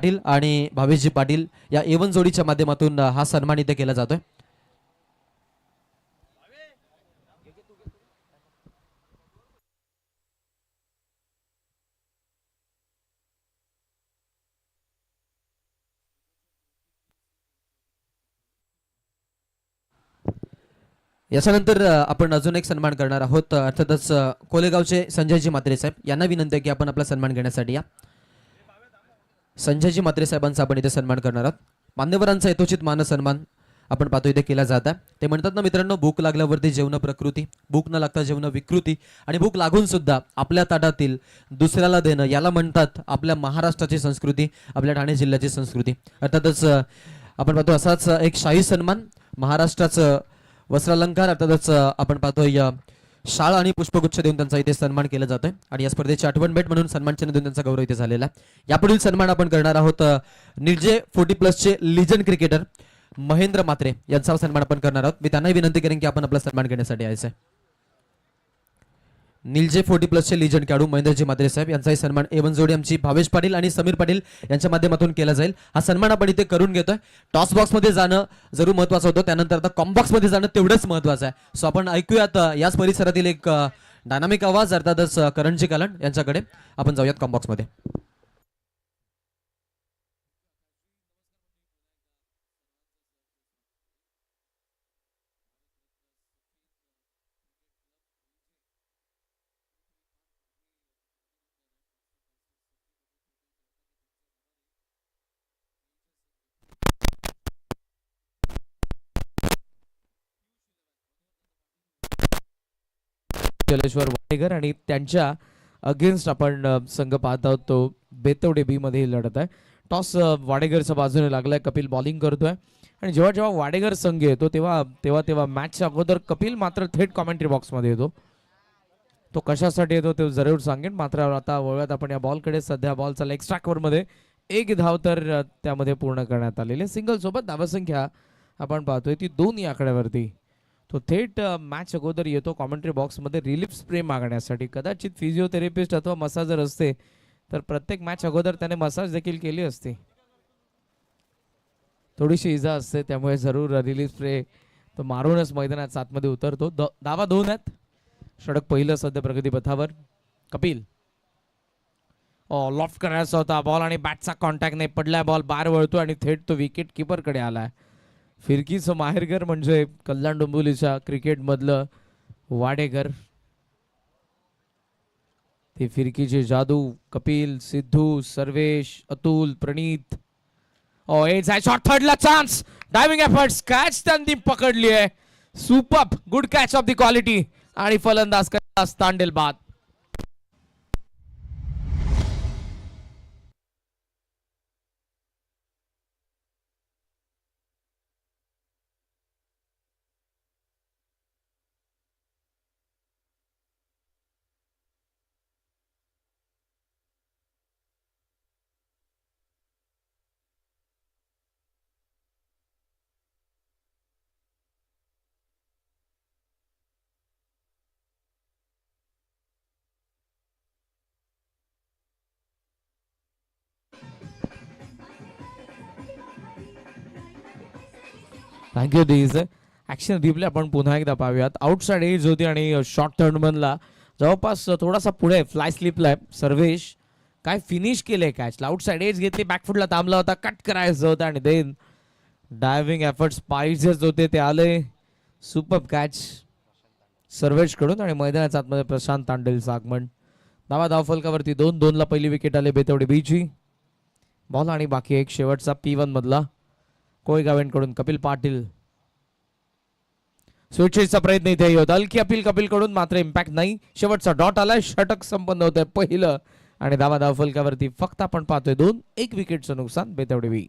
पाटील आणि भावेशजी पाटील या एवन जोडीच्या माध्यमातून हा सन्मान इथे केला जातोय. याच्यानंतर आपण अजून एक सन्मान करणार आहोत. अर्थातच कोलेगावचे संजयजी म्हात्रे साहेब यांना विनंती आहे की आपण आपला सन्मान घेण्यासाठी या. संजयजी म्हात्रे साहेबांचा आपण इथे सन्मान करणार आहोत. मान्यवरांचा यथोचित मान सन्मान आपण पाहतो इथे केला जात आहे. ते म्हणतात ना मित्रांनो, भूक लागल्यावरती जेवण प्रकृती, भूक न लागता जेवण विकृती, आणि भूक लागून सुद्धा आपल्या ताटातील दुसऱ्याला देणं याला म्हणतात आपल्या महाराष्ट्राची संस्कृती, आपल्या ठाणे जिल्ह्याची संस्कृती. अर्थातच आपण पाहतो असाच एक शाही सन्मान महाराष्ट्राचं वस्त्रालंकार अर्थातच आपण पाहतोय शाळा आणि पुष्पगुच्छ देऊन त्यांचा इथे सन्मान केला जातोय आणि या स्पर्धेची आठवण भेट म्हणून सन्मान चिन्ह देऊन त्यांचा गौरव इथे झालेला आहे. यापुढील सन्मान आपण करणार आहोत निर्जे 40+ लिजंड क्रिकेटर महेंद्र म्हात्रे यांचा सन्मान आपण करणार आहोत. मी त्यांनाही विनंती करेन की आपण आपला सन्मान घेण्यासाठी यायचं आहे. निलजे 40+ लिजंड खेळाडू महेंद्रजी म्हात्रे साहेब यांचाही सन्मान एवन जोडी आमची भावेश पाटील आणि समीर पाटील यांच्या माध्यमातून केला जाईल. हा सन्मान आपण इथे करून घेतोय. टॉस बॉक्स मध्ये जाणं जरूर महत्वाचं होतं, त्यानंतर आता कॉम्बॉक्स मध्ये जाणं तेवढंच महत्वाचं आहे. सो आपण ऐकूयात याच परिसरातील एक डायनामिक आवाज अर्थातच करणजी कालन यांच्याकडे. आपण जाऊयात कॉम्बॉक्स मध्ये. जलेश्वर वाडेकर आणि त्यांच्या अगेन्स्ट आपण संघ पाहत आहोत तो बेतवडे बी मध्ये लढत आहे. टॉस वाडेकरच्या बाजूने लागलाय. कपिल बॉलिंग करतोय आणि जेव्हा जेव्हा वाडेकर संघ येतो तेव्हा तेव्हा तेव्हा मॅचच्या अगोदर कपिल मात्र थेट कॉमेंट्री बॉक्समध्ये येतो. तो कशासाठी येतो ते जरूर सांगेन. मात्र आता वळूयात आपण या बॉलकडे. सध्या बॉल चालला एक्स्ट्रा कव्हरमध्ये. एक धाव तर त्यामध्ये पूर्ण करण्यात आलेली. सिंगल सोबत धावसंख्या आपण पाहतोय ती 2 या आकड्यावरती. तो थेट मॅच अगोदर येतो कॉमेंट्री बॉक्समध्ये रिलीफ स्प्रे मागण्यासाठी. कदाचित फिजिओथेरपिस्ट अथवा मसाजर असते तर प्रत्येक मॅच अगोदर त्याने मसाज देखील केली असती. थोडीशी इजा असते त्यामुळे जरूर रिलीफ स्प्रे तो मारूनच मैदानात आतमध्ये उतरतो. धावा 2 आहेत. षटक पहिलं सध्या प्रगती पथावर. कपिल लॉफ्ट करायचा होता बॉल आणि बॅटचा कॉन्टॅक्ट नाही. पडलाय बॉल, बाहेर वळतो आणि थेट तो विकेट किपरकडे आलाय. फिरकीचं माहेरघर म्हणजे कल्याण डोंबिवलीच्या क्रिकेटमधलं वाडेकर. ती फिरकीची जादू. कपिल, सिद्धू, सर्वेश, अतुल, प्रणीत. शॉट थर्डला चान्स. Diving efforts. कॅच त्यांनी पकडली आहे. Super good catch of the quality आणि फलंदाज कैलास तांडेल बाद. Thank you these. ऍक्शन रिप्ले आपण पुन्हा एकदा पाहूयात. आउटसाइड एज होती आणि शॉर्ट थर्ड मनला जवळपास थोडासा पुढे फ्लाय स्लिपला आहे. सर्वेश काय फिनिश केले कॅचला. आउटसाइड एज घेतली, बॅकफुटला थांबला होता, कट करायचं होतं आणि देन डायव्हिंग एफर्ट्स पाहिजेच होते ते आले. सुपर कॅच सर्वेश कडून आणि मैदानाच्या आतमध्ये प्रशांत तांडेलचं आगमन. धाव फलकावरती 2-2ला पहिली विकेट आले बेतवडे बीची. बॉल आणि बाकी एक शेवटचा P1 मधला कोळगावेंकडून कपिल पाटील. स्विचचा प्रयत्न इथे होता. हलकी अपील कपिल कडून मात्र इम्पॅक्ट नाही. शेवटचा डॉट आलाय. षटक संपन्न होत आहे पहिलं आणि धाव फलकावरती फक्त आपण पाहतोय 2. 1 विकेटचं नुकसान बेतवडे बी.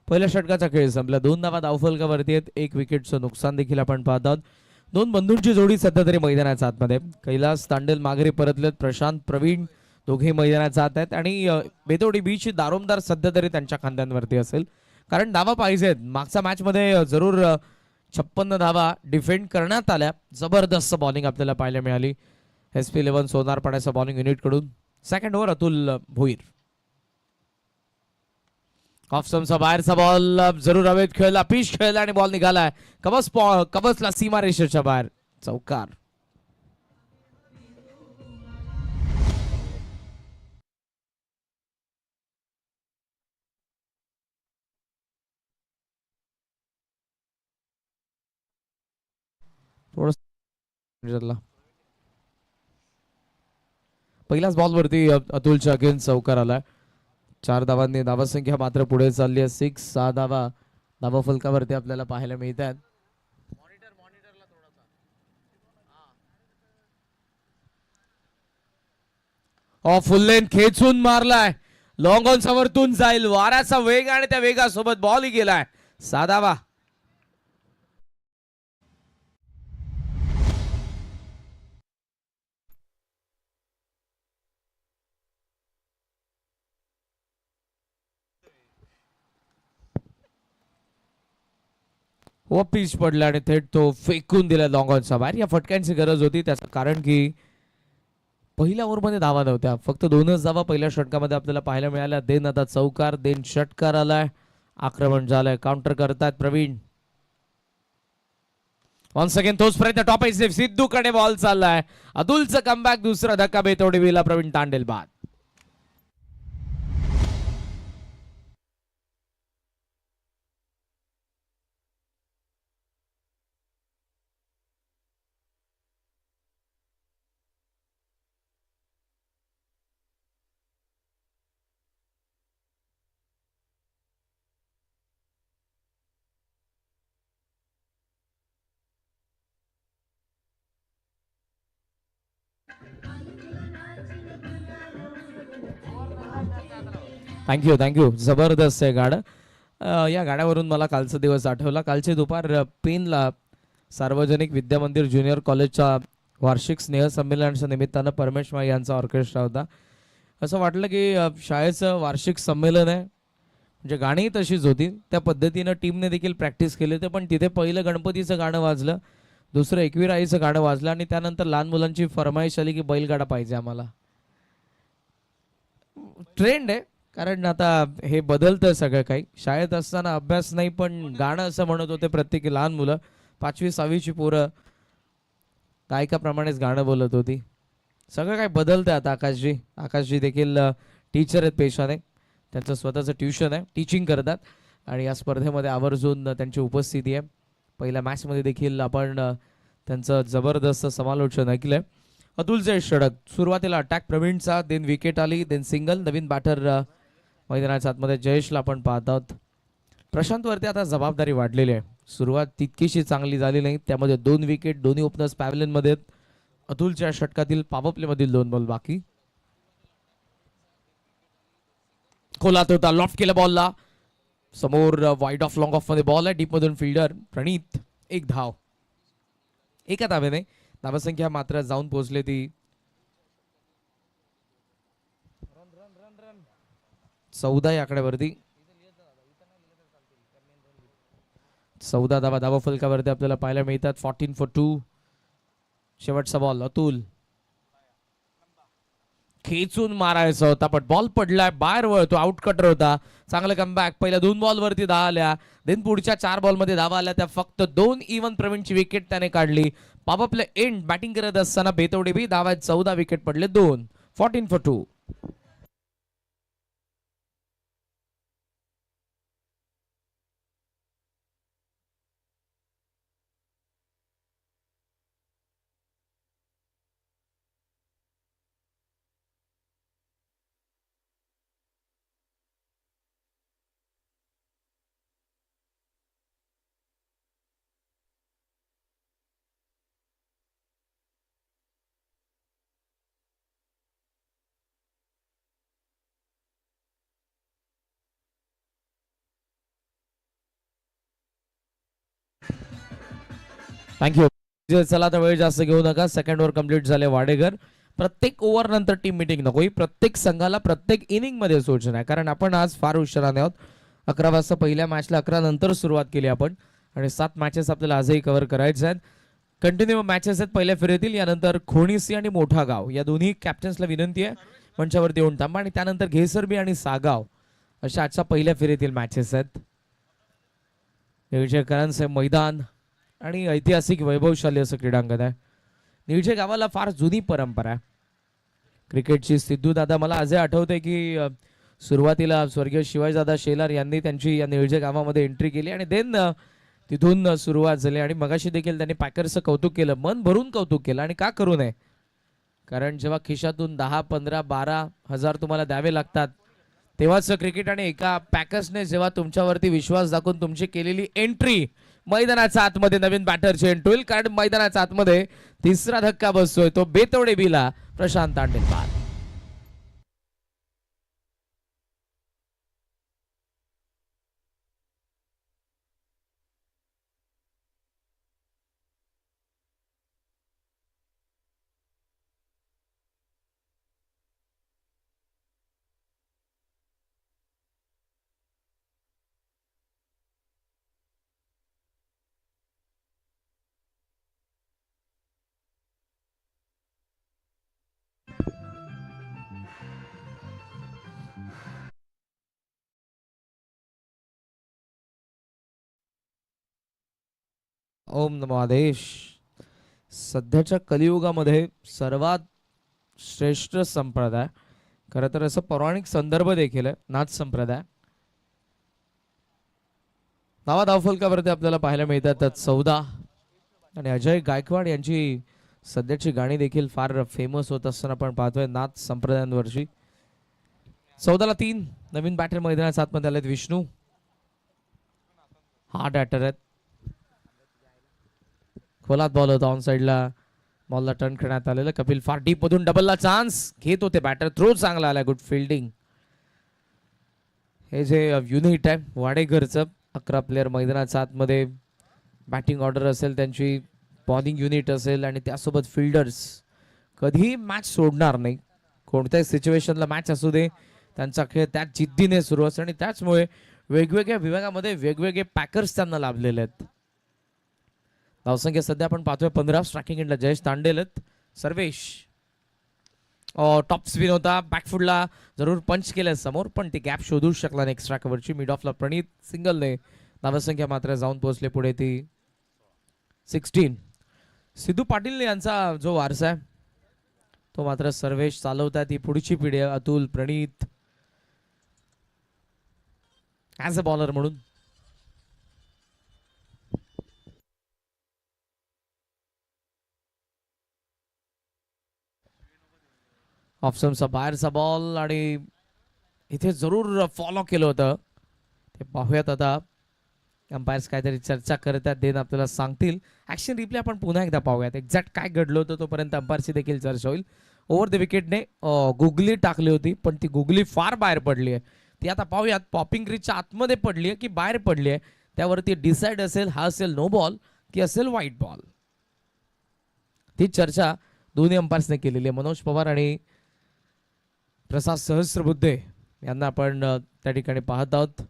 पहिल्या षटकाचा खेळ संपला. 2 धावा धावफलकावरती आहेत. 1 विकेटचं नुकसान देखील आपण पाहत आहोत. दोन बंधूंची जोडी सध्या तरी मैदानाच्या आतमध्ये. कैलास तांडेल माघारी परतलेत. प्रशांत प्रवीण दोघे मैदानाच्या आत आहेत आणि बेतोडी बीची दारोमदार सध्या तरी त्यांच्या खांद्यांवरती असेल, कारण धावा पाहिजेत. मागच्या मॅच मध्ये जरूर 56 धावा डिफेंड करण्यात आल्या. जबरदस्त बॉलिंग आपल्याला पाहायला मिळाली SP11 सोनारपाड्याच्या बॉलिंग युनिट कडून. Second over Atul Bhoir. Off स्टंपचा बाहेरचा बॉल जरूर हवेत खेळला, पिच खेळला आणि बॉल निघालाय कवचला सीमा रेषेच्या बाहेर. चौकार. थोडस पहिल्याच बॉलवरती अतुलच्या अगेन्स्ट चौकार आलाय. 4 धावांनी धावसंख्या मात्र पुढे चालली आहे. 6 धावा धावा फलकावरती आपल्याला पाहायला मिळतात. फुल लेन खेचून मारलाय. लॉंग ऑन वरतून जाईल. वाऱ्याचा वेग आणि त्या वेगासोबत बॉलही गेलाय. 6 धावा. व पिच पडला आणि थेट तो फेकून दिला लॉंग ऑनचा बाहेर. या फटक्यांची गरज होती, त्याचं कारण की पहिल्या ओव्हरमध्ये धावा नव्हत्या. फक्त 2च धावा पहिल्या षटकामध्ये आपल्याला पाहायला मिळाल्या. देन आता चौकार, देन षटकार आलाय. आक्रमण झालंय. काउंटर करतात प्रवीण. वन्स अगेन तोच प्रयत्न. टॉप एज सिद्धूकडे बॉल चाललाय. अतुलचं कमबॅक. दुसरा धक्का बेतोडीला प्रवीण तांडेल बाद. थँक्यू. जबरदस्त आहे गाडं. या गाड्यावरून मला कालचा दिवस आठवला. कालचे दुपार पेनला सार्वजनिक विद्यामंदिर ज्युनियर कॉलेजच्या वार्षिक स्नेहसंमेलनाच्या निमित्तानं परमेश माई यांचा ऑर्केस्ट्रा होता. असं वाटलं की शाळेचं वार्षिक संमेलन आहे, म्हणजे गाणीही तशीच होती. त्या पद्धतीनं टीमने देखील प्रॅक्टिस केली होती. पण तिथे पहिलं गणपतीचं गाणं वाजलं, दुसरं एकविराईचं गाणं वाजलं आणि त्यानंतर लहान मुलांची फरमाईश आली की बैलगाडा पाहिजे आम्हाला. ट्रेंड आहे, कारण आता हे बदलतं सगळं काही. शाळेत असताना अभ्यास नाही पण गाणं असं म्हणत होते प्रत्येक लहान मुलं. 5वी 6वीची पोरं गायकाप्रमाणेच गाणं बोलत होती. सगळं काही बदलतं आता. आकाशजी देखील टीचर आहेत पेशाने. त्यांचं स्वतःचं ट्युशन आहे, टीचिंग करतात आणि या स्पर्धेमध्ये आवर्जून त्यांची उपस्थिती आहे. पहिल्या मॅचमध्ये देखील आपण त्यांचं जबरदस्त समालोचन ऐकलंय. अतुलचे षटक. सुरुवातीला अटॅक प्रवीणचा, देन विकेट आली, देन सिंगल. नवीन बॅटर मैदानाच्या आतमध्ये जयेशला आपण पाहत आहोत. प्रशांतवरती आता जबाबदारी वाढलेली आहे. सुरुवात तितकीशी चांगली झाली नाही, त्यामध्ये 2 विकेट. दोन्ही ओपनर्स पॅव्हलियनमध्ये. अतुलच्या षटकातील पावपलेमधील 2 बॉल बाकी. खोलात होता, लॉफ्ट केला बॉलला. समोर वाईड ऑफ लॉंग ऑफ मध्ये बॉल आहे. डीप मधून फिल्डर प्रणीत. 1 धाव. एका धावेने धावसंख्या मात्र जाऊन पोहोचले ती 14 या आकड्यावरती. 14 धावा धावा फलकावरती आपल्याला पाहायला मिळतात. 14 for 2. शेवटचा बॉल. अतुल खेचून मारायचा होता पण बॉल पडलाय बाहेर. वळतो. आउट कटर होता. चांगलं कमबॅक. पहिल्या 2 बॉलवरती 10 आल्या. देन पुढच्या 4 बॉलमध्ये धावा आल्या. त्या फक्त 2 इव्हन प्रवीणची विकेट त्याने काढली. पावपले एंड बॅटिंग करत असताना बेतोडे बी धावा 14 विकेट पडले 2. 14 for 2. थँक्यू. चला आता वेळ जास्त घेऊ नका. सेकंड ओव्हर कम्प्लीट झाले वाडेकर. प्रत्येक ओव्हर नंतर टीम मिटिंग नको. ही प्रत्येक संघाला प्रत्येक इनिंग मध्ये सूचना आहे, कारण आपण आज फार उशिराने आहोत. 11 वाजता पहिल्या मॅचला 11 नंतर सुरुवात केली आपण आणि 7 मॅचेस आपल्याला आजही कव्हर करायचे आहेत. कंटिन्यू मॅचेस आहेत पहिल्या फेरीतील. यानंतर खोणीसी आणि मोठा गाव या दोन्ही कॅप्टन्सला विनंती आहे मंचावरती येऊन थांबा. आणि त्यानंतर घेसरबी आणि सागाव अशा आजच्या पहिल्या फेरीतील मॅचेस आहेत. निळजेकरांचे मैदान आणि ऐतिहासिक वैभवशाली असं क्रीडांगण आहे. निळजे गावाला फार जुनी परंपरा आहे क्रिकेटची. सिद्धू दादा मला आजही आठवते की सुरुवातीला स्वर्गीय शिवाजीदादा शेलार यांनी त्यांची या निळजे गावामध्ये एंट्री केली आणि देन तिथून सुरुवात झाली. आणि मगाशी देखील त्यांनी पॅकर्सचं कौतुक केलं, मन भरून कौतुक केलं. आणि का करू नये, कारण जेव्हा खिशातून 10, 15, 12 हजार तुम्हाला द्यावे लागतात तेव्हाच क्रिकेट. आणि एका पॅकर्सने जेव्हा तुमच्यावरती विश्वास दाखवून तुमची केलेली एंट्री, मैदानाच्या आतमध्ये नवीन बॅटरची एंट्री होईल, कारण मैदानाच्या आतमध्ये तिसरा धक्का बसतोय तो बेतवडे बीला प्रशांत तांडेलकर. ओम नमो आदेश. सध्याच्या कलियुगामध्ये सर्वात श्रेष्ठ संप्रदाय, खरं तर असं पौराणिक संदर्भ देखील आहे, नाथ संप्रदाय. नावा धावफलकावरती आपल्याला पाहायला मिळतात 14 आणि अजय गायकवाड यांची सध्याची गाणी देखील फार फेमस होत असताना आपण पाहतोय नाथ संप्रदायांवरची. 14ला 3 नवीन बॅटर मैदानाच्या आतमध्ये आलेत. विष्णू हार्ड बॅटर आहेत. खोलात बॉल होता ऑन साइडला, बॉलला टर्न करण्यात आलेलं. कपिल फार डीप मधून डबलला चान्स घेत होते बॅटर. थ्रो चांगला आला, गुड फिल्डिंग. हे जे युनिट आहे वाडेघरचं, 11 प्लेअर मैदानाच्या आतमध्ये बॅटिंग ऑर्डर असेल त्यांची, बॉलिंग युनिट असेल आणि त्यासोबत फिल्डर्स, कधीही मॅच सोडणार नाही. कोणत्याही सिच्युएशनला मॅच असू दे, त्यांचा खेळ त्याच जिद्दीने सुरू असतो आणि त्याचमुळे वेगवेगळ्या विभागामध्ये वेगवेगळे पॅकर्स त्यांना लाभलेले आहेत. धावसंख्या सध्या आपण पाहतोय 15. स्ट्रायकिंग एंडला जयेश तांडेल आहेत. सर्वेश टॉप स्पिन होता, बॅकफुटला जरूर पंच केलं समोर, पण ती गॅप शोधू शकला नाही एक्स्ट्रा कव्हरची. मिड ऑफला प्रणीत सिंगलने धावसंख्या मात्र जाऊन पोहोचले पुढे ती 16. सिद्धू पाटील यांचा जो वारसा आहे तो मात्र सर्वेश चालवतात. ही पुढची पिढी आहे, अतुल, प्रणीत ॲज अ बॉलर म्हणून. ऑप्शनचा बाहेरचा बॉल आणि इथे जरूर फॉलो केलं होतं, ते पाहूयात आता. अंपायर्स काहीतरी चर्चा करत आहेत, देन आपल्याला सांगतील. ऍक्शन रिप्ले आपण पुन्हा एकदा पाहूयात, एक्झॅक्ट काय घडलं होतं. तोपर्यंत अंपायरची देखील चर्चा होईल. ओव्हर द विकेटने गुगली टाकली होती, पण ती गुगली फार बाहेर पडली आहे. ती आता पाहूयात पॉपिंग ग्रीजच्या आतमध्ये पडली आहे की बाहेर पडली आहे, त्यावरती डिसाइड असेल हा असेल नो बॉल की असेल व्हाईट बॉल. ती चर्चा दोन्ही अंपायर्सने केलेली आहे. मनोज पवार आणि प्रसाद सहस्रबुद्धे यांना आपण त्या ठिकाणी पाहत आहोत.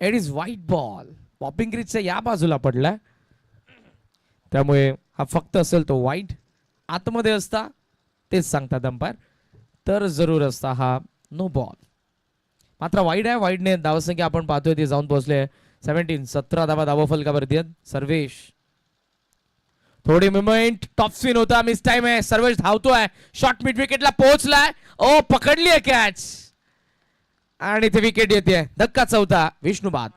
It is white ball. Popping ग्रीजच्या या बाजूला पडलाय, त्यामुळे हा फक्त असेल तो व्हाईट. आतमध्ये असता तेच सांगतात अंपायर, तर जरूर असता हा नो बॉल. मात्र वाईड आहे. वाईडने धावसंख्या आपण पाहतोय ती जाऊन पोहोचले 17. 17 धावा धावफलकावरती आहेत. सर्वेश थोडी मुवमेंट, टॉप स्पिन होता, मिस टाइम आहे. सर्वेश धावतोय, शॉट मिड विकेटला पोहोचलाय. ओ पकडली आहे कॅच आणि ते विकेट येते. धक्का 4. विष्णू बाद.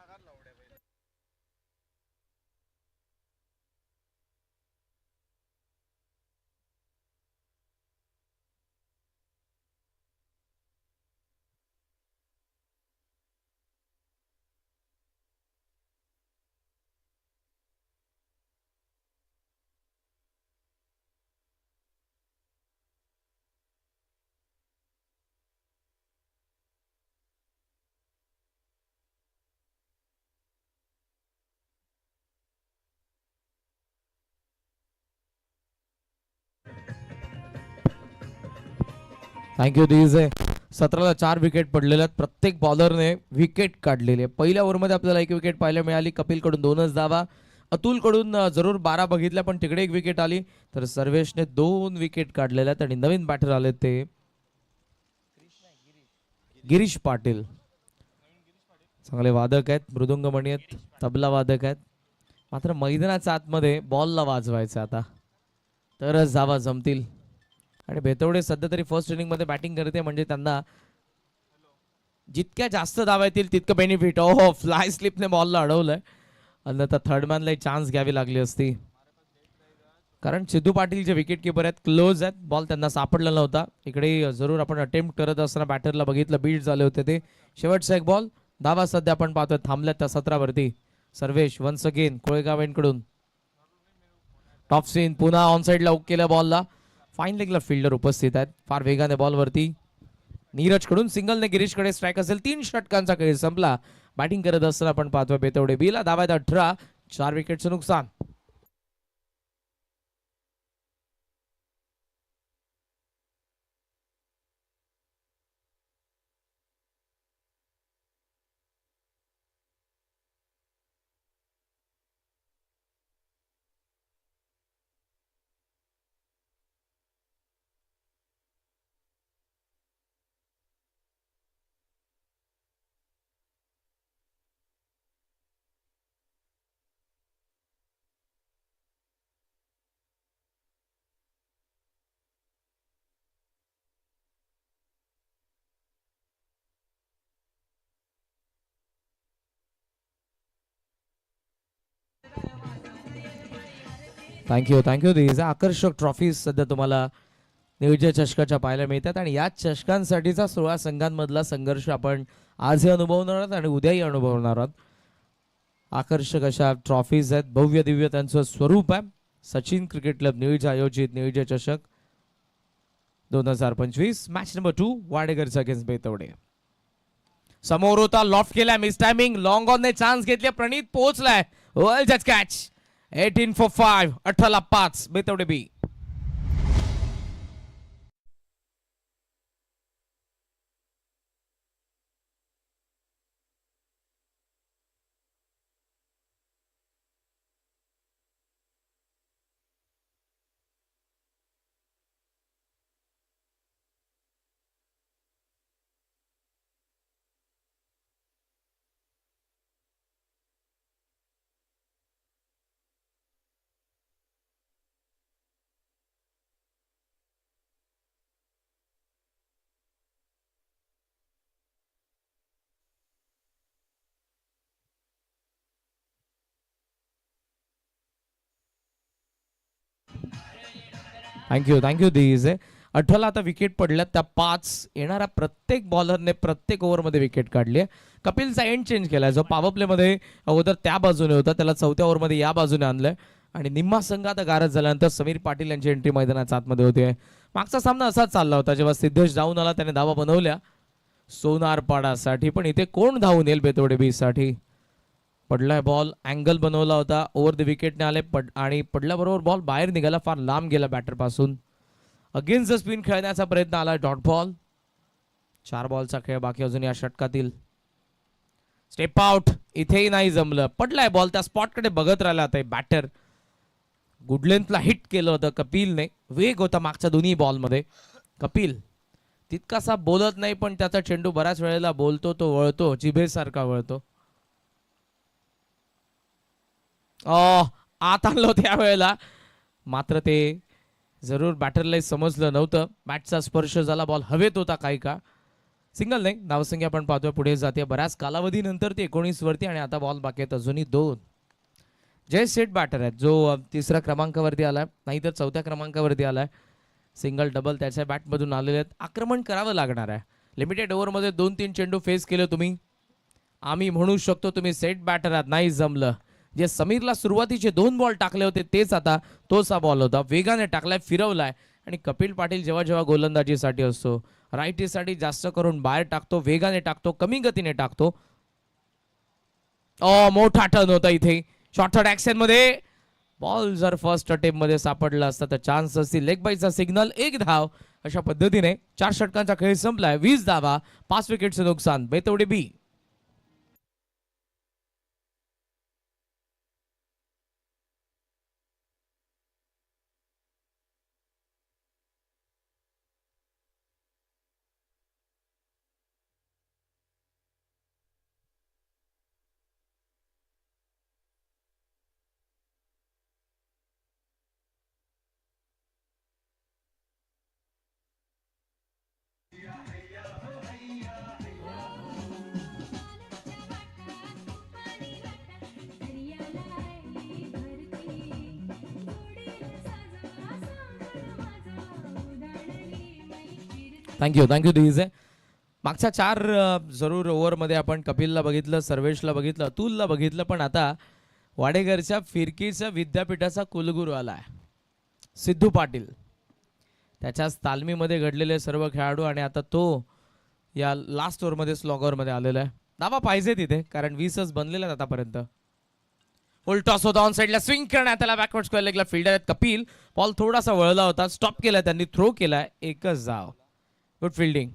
थँक्यू दिजे. 17ला 4 विकेट पडलेल्या आहेत. प्रत्येक बॉलरने विकेट काढलेली आहे. पहिल्या ओव्हरमध्ये आपल्याला 1 विकेट पाहायला मिळाली. कपिलकडून 2च धावा. अतुलकडून जरूर 12 बघितल्या पण तिकडे 1 विकेट आली. तर सर्वेशने 2 विकेट काढलेल्या आहेत आणि नवीन बॅटर आले ते गिरीश पाटील. चांगले वादक आहेत, मृदुंगमणी आहेत, तबला वादक आहेत. मात्र मैदानाच्या आतमध्ये बॉलला वाजवायचं आता तरच धावा जमतील. आणि बेतवडे सध्या तरी फर्स्ट इनिंगमध्ये बॅटिंग करते म्हणजे त्यांना जितक्या जास्त धावा येतील तितकं बेनिफिट. हो फ्लाय स्लिपने बॉलला अडवलंय. अन्यथा थर्ड मॅनला चान्स घ्यावी लागली असती. कारण सिद्धू पाटील जे विकेट किपर आहेत क्लोज आहेत. बॉल त्यांना सापडला नव्हता. इकडे जरूर आपण अटेम्प्ट करत असताना बॅटरला बघितलं बीट झाले होते ते. शेवटचा एक बॉल. धावा सध्या आपण पाहतोय थांबल्यात त्या 17 वरती. सर्वेश वन्स अगेन कोळेगाव कडून टॉप स्पिन पुन्हा ऑन साइडला हुक केल्या बॉलला. फाईन लेगला फिल्डर उपस्थित आहेत. फार वेगाने बॉल वरती. नीरज कडून सिंगलने गिरीशकडे स्ट्राईक असेल. 3 षटकांचा खेळ संपला. बॅटिंग करत असताना आपण पाहतोय बेतवडे बीला धावा 18. 4 विकेटचं नुकसान. थँक्यू दिस आकर्षक ट्रॉफीज सध्या तुम्हाला नियोजन चषकाच्या पाहायला मिळतात. आणि या चषकांसाठीचा 16 संघांमधला संघर्ष आपण आजही अनुभवणार आहोत आणि उद्याही अनुभवणार आहोत. आकर्षक अशा ट्रॉफीज आहेत. भव्य दिव्य त्यांचं स्वरूप आहे. सचिन क्रिकेट क्लब नियोजन आयोजित नियोजन चषक 2025 मॅच नंबर 2 वाडेगरचा अगेन्स्ट बेतवडे. समोर होता लॉफ्ट केलाय मिस टायमिंग. लॉंग ऑन ने चान्स घेतले. प्रणित पोहोचलाय. Well just catch. 18 for 5. 18ला 5 बेतवडे बी. थँक्यू दिस आहे. 18ला आता विकेट पडल्यात त्या 5. येणाऱ्या प्रत्येक बॉलरने प्रत्येक ओव्हरमध्ये विकेट काढली आहे. कपिलचा एंड चेंज केलाय. जो पॉवर प्लेमध्ये अगोदर त्या बाजूने होता त्याला 4थ्या ओव्हरमध्ये या बाजूने आणलंय. आणि निम्मा संघ आता गारद झाल्यानंतर समीर पाटील यांची एंट्री मैदानाच्या आतमध्ये होती. मागचा सामना असाच चालला होता. जेव्हा सिद्धेश धावून आला त्याने धावा बनवल्या सोनारपाडासाठी. पण इथे कोण धावून येईल बेतवडे बी साठी. पडलाय बॉल. अँगल बनवला होता. ओव्हर द विकेटने आले आणि पडल्याबरोबर बॉल बाहेर निघाला. फार लांब गेला बॅटर पासून. अगेन्स्ट द स्पिन खेळण्याचा प्रयत्न आला. Dot ball. 4 बॉलचा खेळ बाकी अजून या षटकातील. Step out. इथेही नाही जमलं. पडलाय बॉल. त्या स्पॉटकडे बघत राहिला आता बॅटर. गुड लेंथला हिट केलं होतं कपिलने. वेग होता मागच्या दोन्ही बॉलमध्ये. कपिल तितकासा बोलत नाही पण त्याचा चेंडू बऱ्याच वेळेला बोलतो. तो वळतो. जिभेसारखा वळतो. आत आणलं त्यावेळेला. मात्र ते जरूर बॅटरलाही समजलं नव्हतं. बॅटचा स्पर्श झाला. बॉल हवेत होता काही का. सिंगल नाही. धावसंख्या आपण पाहतोय पुढे जाते. बऱ्याच कालावधीनंतर ते 19 वरती. आणि आता बॉल बाकी आहेत अजूनही 2. जय सेट बॅटर आहेत जो 3ऱ्या क्रमांकावरती आलाय. नाहीतर 4थ्या क्रमांकावरती आलाय. सिंगल डबल त्याच्या बॅटमधून आलेले आहेत. आक्रमण करावं लागणार आहे. लिमिटेड ओव्हरमध्ये 2-3 चेंडू फेस केले तुम्ही. आम्ही म्हणू शकतो तुम्ही सेट बॅटर आहात. नाही जमलं. जे समीरला सुरुवातीचे 2 बॉल टाकले होते तेच आता तोच हा बॉल होता. वेगाने टाकलाय. फिरवलाय. आणि कपिल पाटील जेव्हा जेव्हा गोलंदाजीसाठी असतो राईटीसाठी जास्त करून बाहेर टाकतो. वेगाने टाकतो. कमी गतीने टाकतो. मोठा टर्न होता इथे. शॉर्टहँड ऍक्शन मध्ये बॉल जर फर्स्ट अटेम्प्ट मध्ये सापडला असता तर चान्स असतील. लेग बाईचा सिग्नल. 1 धाव अशा पद्धतीने 4 षटकांचा खेळ संपलाय. 20 धावा, 5 विकेटचं नुकसान. बेतवडे बी. थँक्यू दिजे. मागच्या 4 जरूर ओव्हरमध्ये आपण कपिलला बघितलं, सर्वेशला बघितलं, अतुलला बघितलं, पण आता वाडेकरच्या फिरकीचा विद्यापीठाचा कुलगुरू आलाय सिद्धू पाटील. त्याच्याच तालमीमध्ये घडलेले सर्व खेळाडू आणि आता तो या लास्ट ओव्हरमध्ये स्लॉग ओव्हरमध्ये आलेला आहे. धावा पाहिजे तिथे कारण 20च बनलेले आहेत आतापर्यंत. फुल टॉस होता ऑन साईडला, स्विंग करण्यात त्याला बॅकवर्ड स्क्वेअर लेगला फिल्डर आहेत कपिल. बॉल थोडासा वळला होता, स्टॉप केला त्यांनी, थ्रो केलाय, एकच धाव. Good fielding.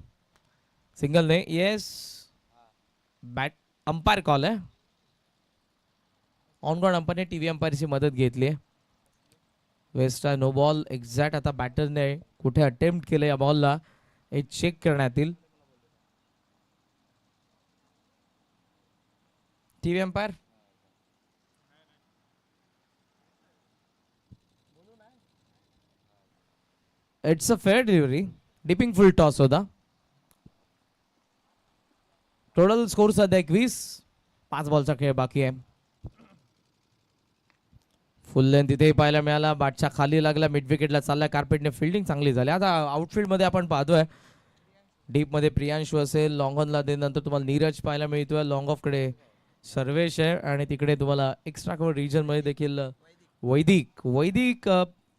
सिंगल नाही, येस बॅट अंपायर कॉल आहे. ऑन ग्राउंड अंपायरने टीव्ही अंपायरची मदत घेतली आहे. Waist no ball exact. आता बॅटरने कुठे अटेम्प्ट केलं या बॉलला हे चेक करण्यात येईल. TV umpire it's a fair delivery. Dipping full toss होता. टोटल स्कोर सध्या 21. 5 बॉलचा खेळ बाकी आहे. फुल लेंथ तिथेही पाहायला मिळाला. बॅटच्या खाली लागला, मिड विकेटला चालला. कार्पेटने फिल्डिंग चांगली झाली. आता आउटफील्डमध्ये आपण पाहतोय डीपमध्ये प्रियांशू असेल, लॉंग ऑनला नंतर तुम्हाला नीरज पाहायला मिळतोय. लॉंग ऑफकडे सर्वेश आहे आणि तिकडे तुम्हाला एक्स्ट्रा कव्हर रिजनमध्ये देखील वैदिक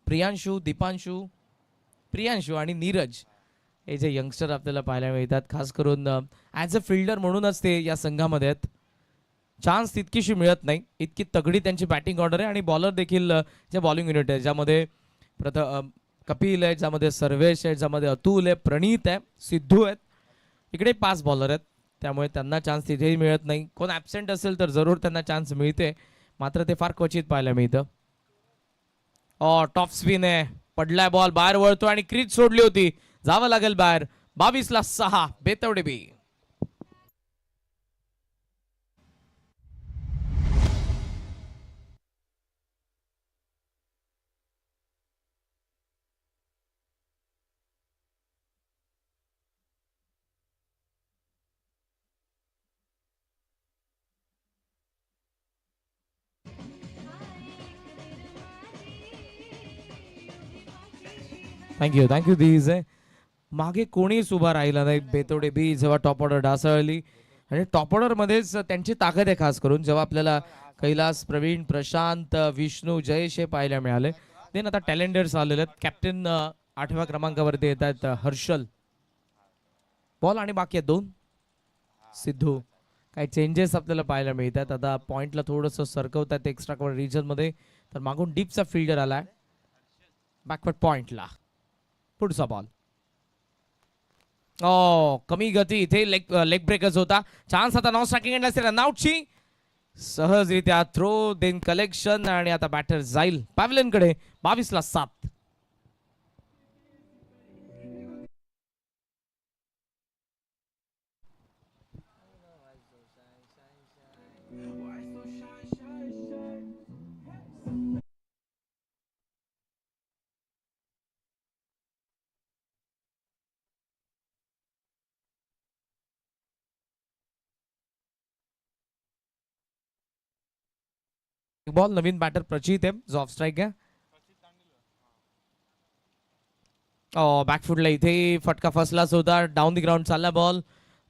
प्रियांशू, दीपांशू, प्रियांशू आणि नीरज हे जे यंगस्टर आपल्याला पाहायला मिळतात. खास करून ॲज अ फिल्डर म्हणूनच ते या संघामध्ये आहेत. चान्स तितकीशी मिळत नाही, इतकी तगडी त्यांची बॅटिंग ऑर्डर आहे. आणि बॉलर देखील जे बॉलिंग युनिट आहे ज्यामध्ये कपिल आहे, ज्यामध्ये सर्वेश आहे, ज्यामध्ये अतुल आहे, प्रणीत आहे, सिद्धू आहेत. इकडे 5 बॉलर आहेत, त्यामुळे त्यांना चान्स तिथेही मिळत नाही. कोण ॲबसेंट असेल तर जरूर त्यांना चान्स मिळते, मात्र ते फार क्वचित पाहायला मिळतं. टॉप स्पिन आहे, पडलाय बॉल, बाहेर वळतो आणि क्रीज सोडली होती, जावं लागेल बाहेर. 22ला 6. बेतवडे बी. थँक्यू दिज आहे. मागे कोणीच उभा राहिला नाही. बेतवडे बी जेव्हा टॉप ऑर्डर ढासळली आणि टॉप ऑर्डर मध्येच त्यांची ताकद आहे. खास करून जेव्हा आपल्याला कैलास, प्रवीण, प्रशांत, विष्णू, जयेश हे पाहायला मिळाले. देन आता टॅलेंटर्स आलेले आहेत. कॅप्टन 8व्या क्रमांकावरती येतात हर्षल. बॉल आणि बाकी आहेत 2. सिद्धू. काही चेंजेस आपल्याला पाहायला मिळतात. आता पॉइंटला थोडंसं सरकवतात एक्स्ट्रा कव्हर रिजन मध्ये, तर मागून डीपचा फिल्डर आलाय बॅकवर्ड पॉइंटला. पुढचा बॉल कमी गती, इथे लेग ब्रेकच होता. चान्स आता नॉन स्ट्रायकिंग एंड असेल, रनआउटची सहजरित्या थ्रो, देन कलेक्शन आणि आता बॅटर जाईल पॅव्हलियन कडे. 22ला 7. बॉल नवीन बॅटर प्रचित आहे जो ऑफ स्ट्राईक आहे. बॅकफुटला इथे फटका फसलाच होता. डाऊन दी ग्राउंड चालला बॉल.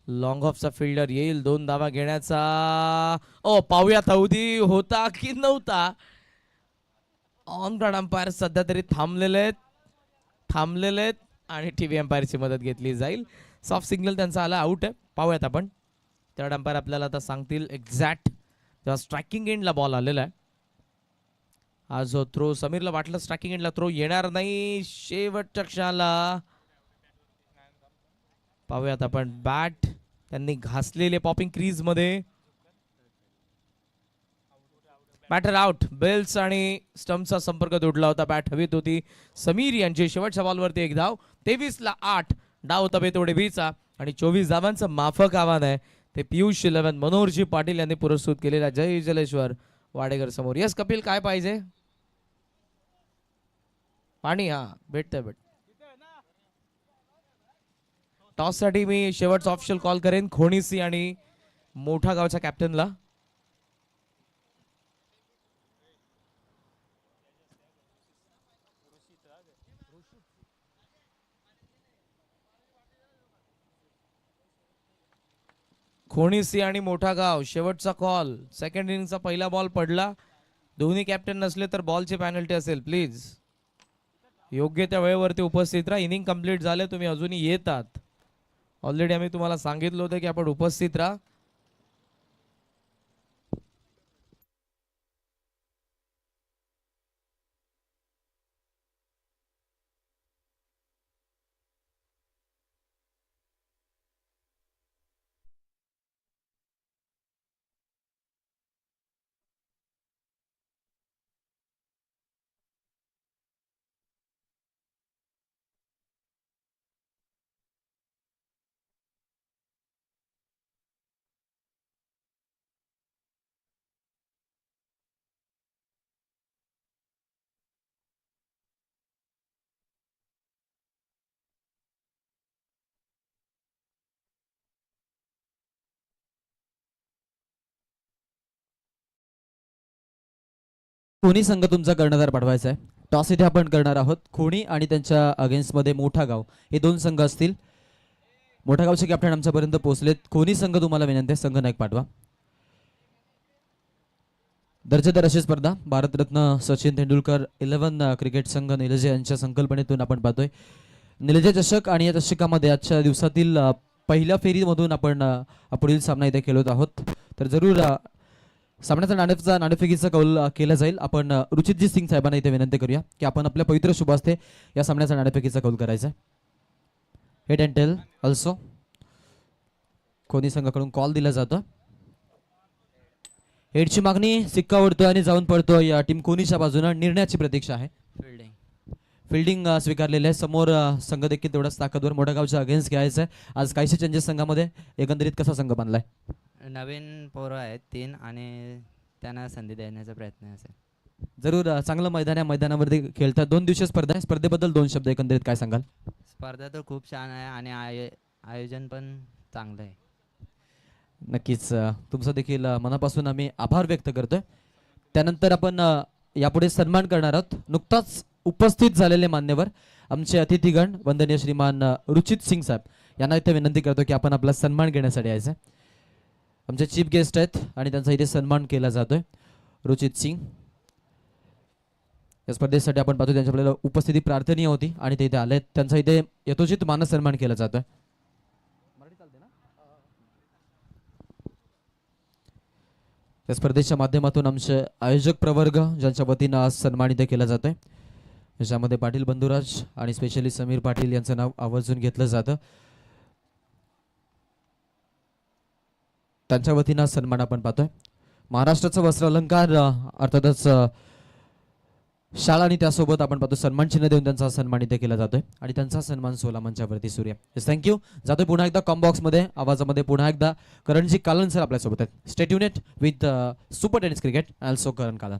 लॉंग ऑफचा फिल्डर येईल 2 धावा घेण्याचा. पाहूया थौदी होता की नव्हता. ऑन ग्राउंड अंपायर सध्या तरी थांबलेले आहेत आणि टीव्ही अंपायरची मदत घेतली जाईल. सॉफ्ट सिग्नल त्यांचा आला, आउट आहे. पाहूयात आपण. थर्ड अंपायर आपल्याला आता सांगतील एक्झॅक्ट जेव्हा स्ट्रायकिंग एंडला बॉल आलेला आहे. हा जो थ्रो समीरला वाटलं स्ट्रायकिंग एंडला थ्रो येणार नाही, शेवटच्या क्षणाला पाहूयात आपण बॅट त्यांनी घासलेले पॉपिंग क्रीज मध्ये. Batter out. बेल्स आणि स्टम्पचा संपर्क तुटला होता. बॅट हवेत होती. समीर यांची शेवटच्या बॉलवरती एक धाव. 23-8 डाव होता बेतोडे बीचा आणि 24 धावांचं माफक आव्हान आहे ते पियुष 11 मनोहरजी पाटील यांनी पुरस्कृत केलेल्या जय जलेश्वर वाडेकर समोर. यस कपिल, काय पाहिजे? पाणी? हा, भेटतंय. टॉस साठी मी शेवटचा ऑप्शनल कॉल करेन खोणीसी आणि मोठा गावच्या कॅप्टनला. खोणीसी आणि मोठा गाव शेवटचा कॉल. सेकंड इनिंगचा पहिला बॉल पडला. दोन्ही कॅप्टन नसले तर बॉलची पॅनल्टी असेल. प्लीज योग्य त्या वेळेवरती उपस्थित राहा. इनिंग कंप्लीट झाले, तुम्ही अजूनही येतात. ऑलरेडी आम्ही तुम्हाला सांगितलं होतं की आपण उपस्थित राहा. कोणी संघ तुमचा कर्णधार पाठवायचा आहे. टॉस इथे आपण करणार आहोत. खोणी आणि त्यांच्या अगेन्स्टमध्ये मोठा गाव हे दोन संघ असतील. मोठा गावचे कॅप्टन आमच्यापर्यंत पोहोचलेत. खोनी संघ तुम्हाला विनंती आहे, संघ नायक पाठवा. दर्जेदार अशी स्पर्धा भारतरत्न सचिन तेंडुलकर 11 क्रिकेट संघ निलजे यांच्या संकल्पनेतून आपण पाहतोय. निलजे चषक आणि या चषकामध्ये आजच्या दिवसातील पहिल्या फेरीमधून आपण पुढील सामना इथे खेळत आहोत. तर जरूर सामन्याचा नाणेफेकीचा कौल केला जाईल. आपण रुचितजी सिंग साहेबांना इथे विनंती करूया की आपण आपल्या पवित्र शुभ हस्ते या सामन्याचा नाणेफेकीचा कौल करायचा आहे. हिट अँड टेल ऑल्सो खोनी संघाकडून कॉल दिला जातो. हेडची मागणी, सिक्का उडतोय आणि जाऊन पडतोय या टीम कोनीच्या बाजूने. निर्णयाची प्रतीक्षा आहे. फिल्डिंग स्वीकारलेले आहे. समोर संघ देखील तेवढाच ताकदवर मोठ्या गावच्या अगेन्स्ट घ्यायचं आहे. आज काहीशे चेंजेस संघामध्ये. एकंदरीत कसा संघ बांधलाय? नवीन पोरं आहेत 3 आणि त्यांना संधी देण्याचा प्रयत्न असेल. जरूर चांगलं मैदान आहे. मैदानावरती खेळतात. 2 दिवसीय स्पर्धा आहे. स्पर्धेबद्दल 2 शब्द एकंदरीत काय सांगाल? स्पर्धा तर खूप छान आहे आणि आयोजन पण चांगलं आहे. नक्कीच तुमचं देखील मनापासून आम्ही आभार व्यक्त करतोय. त्यानंतर आपण यापुढे सन्मान करणार आहोत. नुकताच उपस्थित झालेले मान्यवर आमचे अतिथीगण वंदनीय श्रीमान रुचित सिंग साहेब यांना इथे विनंती करतो की आपण आपला सन्मान घेण्यासाठी यायचं. आमचे चीफ गेस्ट आहेत आणि त्यांचा इथे सन्मान केला जातोय. रुचित सिंग या स्पर्धेसाठी आपण पाहतो त्यांच्या आपल्याला उपस्थिती प्रार्थनीय होती आणि ते इथे आले. त्यांचा इथे यथोचित मान सन्मान केला जातोय. या स्पर्धेच्या माध्यमातून आमचे आयोजक प्रवर्ग ज्यांच्या वतीनं आज सन्मानित केला जातोय, ज्यामध्ये पाटील बंधुराज आणि स्पेशली समीर पाटील यांचं नाव आवर्जून घेतलं जातं. त्यांच्या वतीनं सन्मान आपण पाहतोय. महाराष्ट्राचा वस्त्र अलंकार अर्थातच शाळा आणि त्यासोबत आपण पाहतो सन्मान चिन्ह देऊन त्यांचा सन्मानित केला जातोय आणि त्यांचा सन्मान 16 मंचावरती सूर्य. थँक्यू. जातोय पुन्हा एकदा कॉम्बॉक्स मध्ये आवाजामध्ये पुन्हा एकदा करणजी कालन सर आपल्या सोबत आहेत. Stay tuned with super tennis cricket also Karan Kalan.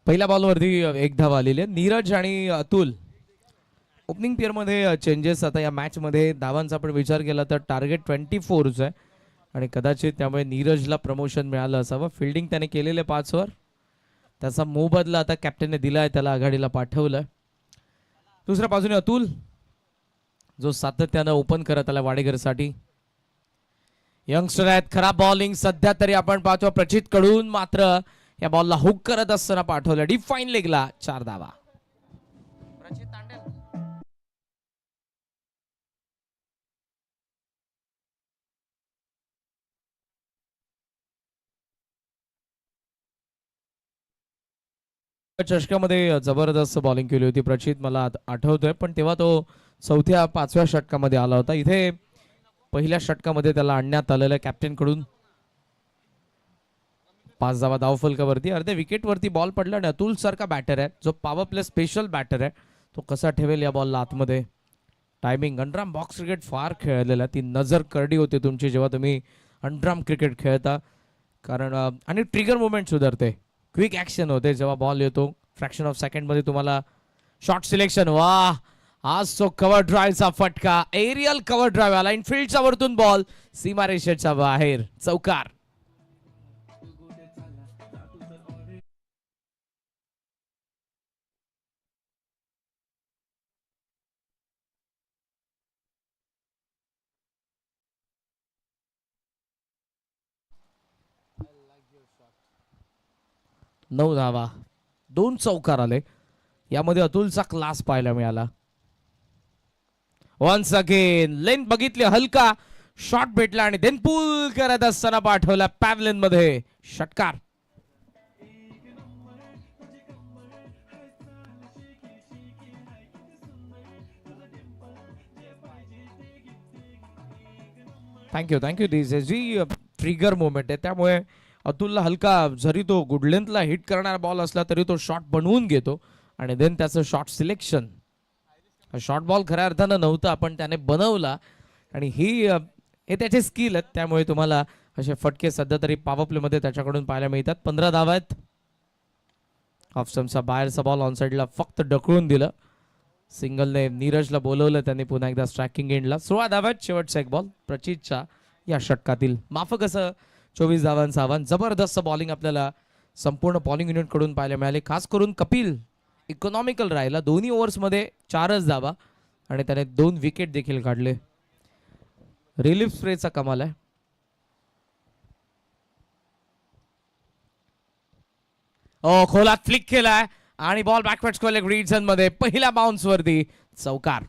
पहिल्या बॉलवरती एक धाव आलेली आहे. नीरज आणि अतुल ओपनिंग पेअरमध्ये चेंजेस. आता या मॅचमध्ये धावांचा आपण विचार केला तर टार्गेट 24 आहे आणि कदाचित त्यामुळे नीरजला प्रमोशन मिळालं असावं. फिल्डिंग त्याने केलेले 5 वर. त्याचा मोबदला आता कॅप्टनने दिलाय, त्याला आघाडीला पाठवलं. दुसऱ्या बाजूने अतुल जो सातत्यानं ओपन करत आला वाडेकरसाठी. यंगस्टर आहेत. खराब बॉलिंग सध्या तरी आपण पाहतो प्रचित कडून, मात्र या बॉलला हुक करत असताना पाठवलं डिफाईन लेगला 4 धावा. चषकामध्ये जबरदस्त बॉलिंग केली होती प्रचित, मला आठवतोय, पण तेव्हा तो 4थ्या-5व्या षटकामध्ये आला होता. इथे पहिल्या षटकामध्ये त्याला आणण्यात आलेलं कॅप्टन कडून. 5 धावा धावफलकावरती. अर्ध्या विकेटवरती बॉल पडला आणि अतुल सारखा बॅटर आहे जो पॉवर प्ले स्पेशल बॅटर आहे, तो कसा ठेवेल या बॉलला आतमध्ये. टायमिंग अंडराम बॉक्स क्रिकेट फार खेळलेला, ती नजर करडी होते तुमची जेव्हा तुम्ही अंडराम क्रिकेट खेळता, कारण आणि ट्रिगर मुवमेंट सुधारते, क्विक ॲक्शन होते जेव्हा बॉल येतो. फ्रॅक्शन ऑफ सेकंडमध्ये तुम्हाला शॉर्ट सिलेक्शन. वाह, आज तो कव्हर ड्राईव्हचा फटका, एरियल कव्हर ड्राईव्ह आला, इनफिल्डच्या वरतून बॉल सीमारेषेच्या बाहेर, चौकार. नऊ धावा, 2 चौकार आले. यामध्ये अतुलचा क्लास पाहायला मिळाला. वन्स अगेन लेन बघितली, हलका शॉट भेटला आणि देन पुल करत असताना पाठवला पॅव्हलियन मध्ये, षटकार. थँक्यू. दिस जी ट्रिगर मोमेंट आहे, त्यामुळे अतुलला हलका, जरी तो गुड लेंथला हिट करणारा बॉल असला तरी तो शॉट बनवून घेतो आणि देन त्याचं शॉट सिलेक्शन. शॉर्ट बॉल खऱ्या अर्थानं नव्हता, पण त्याने बनवला आणि हे त्याचे स्किल आहेत, त्यामुळे तुम्हाला असे फटके सध्या तरी पॉवर प्लेमध्ये त्याच्याकडून पाहायला मिळतात. 15 धावा आहेत. ऑफ स्टंपचा बाहेरचा बॉल ऑन साईडला फक्त ढकलून दिलं. सिंगलने नीरजला बोलवलं, त्यांनी पुन्हा एकदा स्ट्रायकिंग एंडला. 16 धावा आहेत. शेवटचा एक बॉल प्रचितच्या या षटकातील. माफक असं 24 धावांचं आव्हान. जबरदस्त बॉलिंग आपल्याला संपूर्ण बॉलिंग युनिट कडून पाहायला मिळाले. खास करून कपिल इकॉनॉमिकल राहिला, दोन्ही ओव्हर्समध्ये 4च धावा आणि त्याने 2 विकेट देखील काढले. रिलीफ स्प्रेचा कमाल आहे. खोलात फ्लिक केलाय आणि ball backward square leg read zone मध्ये, पहिल्या बाउन्स वरती चौकार.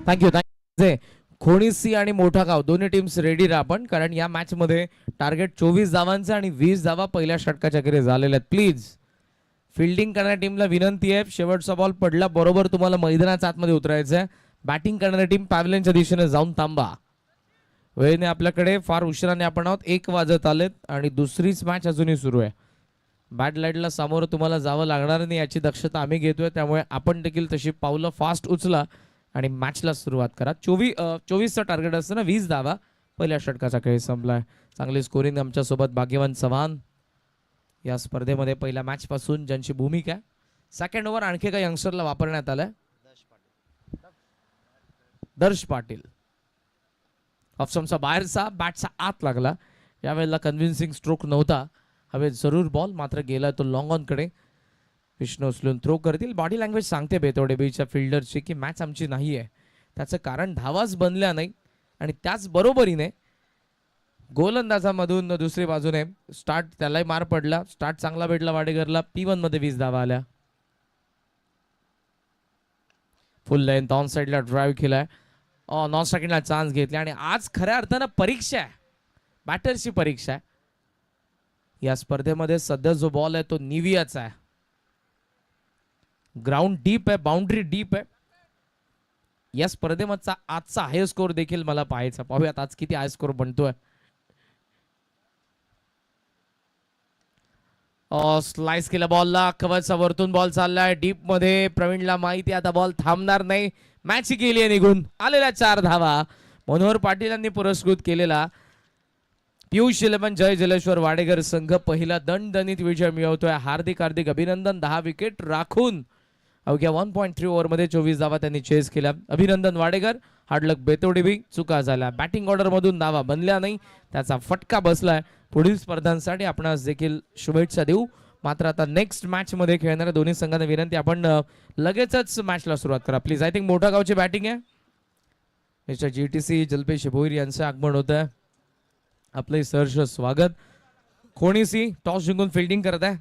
थँक्यू. खोणीसी आणि मोठा गाव दोन्ही टीम्स रेडी राहा आपण, कारण या मॅच मध्ये टार्गेट 24 धावांचं आणि 20 धावा पहिल्या षटकाच्या घरी झालेल्या आहेत. प्लीज फिल्डिंग करणाऱ्या टीमला विनंती आहे, शेवटचा बॉल पडला बरोबर तुम्हाला मैदानाच्या आतमध्ये उतरायचं आहे. बॅटिंग करणारी टीम पॅव्हलियनच्या दिशेने जाऊन थांबा. वेळेने आपल्याकडे फार उशिराने आपण आहोत, 1 वाजत आलेत आणि दुसरीच मॅच अजूनही सुरू आहे. बॅट लाईटला सामोरं तुम्हाला जावं लागणार नाही याची दक्षता आम्ही घेतोय, त्यामुळे आपण देखील तशी पावलं फास्ट उचला आणि मॅचला सुरुवात करा. 24चं टार्गेट असताना 20 धावा पहिल्या षटकाचा खेळ संपलाय. चांगली स्कोरिंग आमच्यासोबत भाग्यवान चव्हाण या स्पर्धेमध्ये पहिल्या मॅच पासून ज्यांची भूमिका आहे. सेकंड ओव्हर आणखी एका यंगस्टरला वापरण्यात आलाय, दर्श पाटील. ऑप्शनचा बाहेरचा बॅटचा आत लागला, यावेळेला कन्व्हिन्सिंग स्ट्रोक नव्हता, हवे जरूर बॉल मात्र गेला तो लॉंग ऑन कडे. विष्णू उचलून थ्रो करतील. बॉडी लँग्वेज सांगते बेतोडे बीच्या फिल्डरची की मॅच आमची नाही आहे, त्याचं कारण धावाच बनल्या नाही आणि त्याच बरोबरीने गोलंदाजामधून दुसरी बाजूने स्टार्ट, त्यालाही मार पडला, स्टार्ट चांगला भेटला वाडेकरला. P1 मध्ये 20 धावा आल्या. फुल लेंथ ऑन साईडला ड्राईव्ह केलाय, नॉन स्ट्रायकिंगला चान्स घेतले आणि आज खऱ्या अर्थानं परीक्षा आहे, बॅटरची परीक्षा आहे. या स्पर्धेमध्ये सध्या जो बॉल आहे तो निवियाचा आहे. ग्राउंड डीप आहे, बाउंड्री डीप आहे. या स्पर्धेमधचा आजचा हाय स्कोर देखील मला पाहायचा. पाहूयात आज किती हाय स्कोर बनतोय. स्लाइस केला बॉलला, कव्हरचा वरतून बॉल चाललाय डीप मध्ये. प्रवीणला माहिती आता बॉल थांबणार नाही, मॅच गेली आहे निघून. आलेल्या 4 धावा मनोहर पाटील यांनी पुरस्कृत केलेला पियुष 11 जय जलेश्वर वाडेकर संघ पहिला दणदणीत विजय मिळवतोय. हार्दिक अभिनंदन. 10 विकेट राखून अवघ्या 1.3 ओव्हरमध्ये 24 धावा त्यांनी चेस केल्या. अभिनंदन वाडेकर. हार्डलक बेतोडे बी. चुका झाल्या, बॅटिंग ऑर्डर मधून धावा बनल्या नाही, त्याचा फटका बसलाय. पुढील स्पर्धांसाठी आपण देखील शुभेच्छा देऊ. मात्र आता नेक्स्ट मॅच मध्ये खेळणाऱ्या दोन्ही संघांना विनंती, आपण लगेचच मॅचला सुरुवात करा प्लीज. आय थिंक मोठा गावची बॅटिंग आहे. मिस्टर GTC जल्पेश भोईर यांचं आगमन होत आहे. आपले सहर्ष स्वागत. खोणी सी टॉस जिंकून फिल्डिंग करत आहे